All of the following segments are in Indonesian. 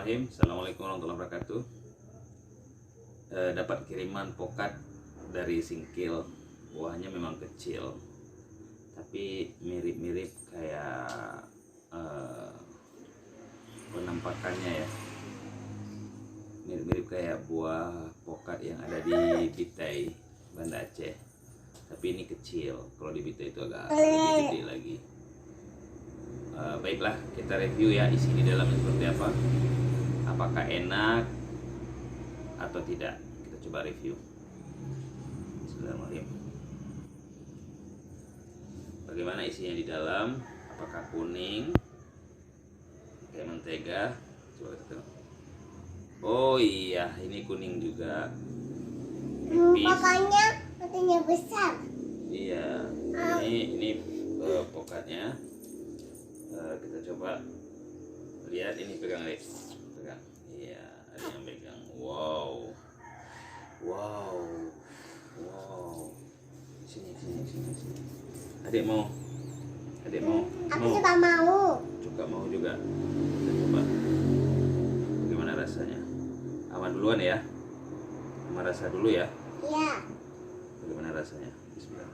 Bismillahirrahmanirrahim. Assalamualaikum warahmatullahi wabarakatuh. Dapat kiriman pokat dari Singkil. Buahnya memang kecil, tapi mirip-mirip kayak penampakannya ya. Mirip-mirip kayak buah pokat yang ada di Bitai, Banda Aceh. Tapi ini kecil. Kalau di Bitai itu agak lebih gede lagi. Baiklah, kita review ya isi di dalamnya seperti apa. Apakah enak atau tidak? Kita coba review. Bismillahirrahmanirrahim. Bagaimana isinya di dalam? Apakah kuning kayak mentega? Coba kita tengok. Oh iya, ini kuning juga. Makanya besar. Iya, ini pokatnya. Kita coba lihat, ini pegang Lek. Pegang. Iya, ada yang pegang. Wow. Sini. Adik mau. Aku juga mau. Juga mau juga. Kita coba. Bagaimana rasanya? Aman duluan ya. Aman rasa dulu ya. Iya. Bagaimana rasanya? Bismillah.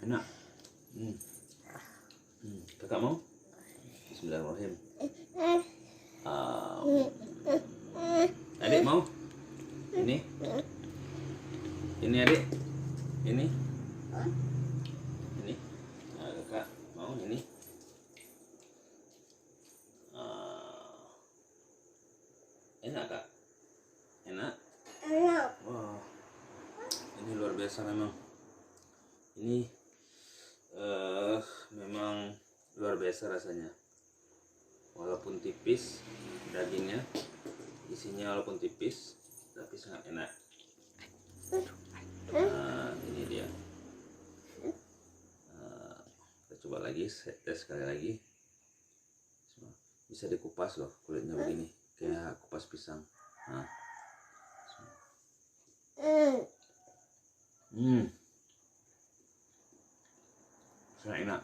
Enak. Kakak mau? Bismillahirrahmanirrahim. Adik mau? Ini adik. Ini. Kakak mau ini. Enak kak? Enak? Wah, ini luar biasa memang. Ini memang luar biasa rasanya. Walaupun tipis dagingnya, isinya walaupun tipis, tapi sangat enak. Ini dia. Kita coba lagi, tes sekali lagi. Bisa dikupas loh kulitnya begini, kayak kupas pisang. Sangat enak.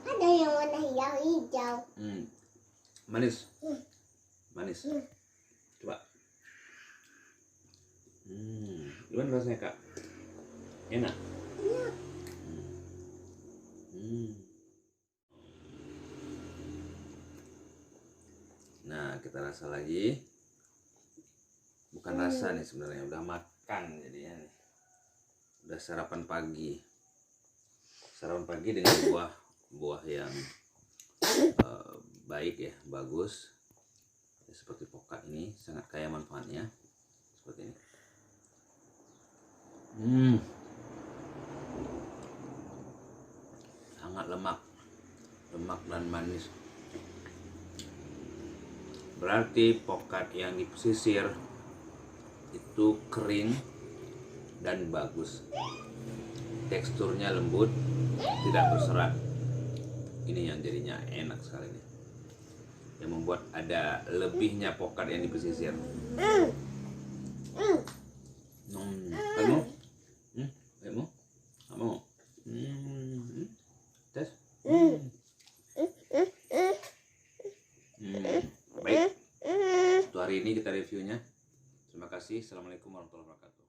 Ada yang warna hijau. Manis. Coba. Gimana rasanya kak? Enak. Nah, kita rasa lagi. Bukan rasa nih sebenarnya, udah makan jadinya nih. Udah sarapan pagi. Sarapan pagi dengan buah yang baik ya, bagus. Ya, seperti pokat ini sangat kaya manfaatnya. Seperti ini. Sangat lemak dan manis. Berarti pokat yang di pesisir itu kering dan bagus. Teksturnya lembut, tidak berserat. Ini yang jadinya enak sekali nih. Yang membuat ada lebihnya pokat yang di pesisir. Kamu? Kamu? Kamu? Tes? Baik. Untuk hari ini kita reviewnya. Terima kasih. Assalamualaikum warahmatullahi wabarakatuh.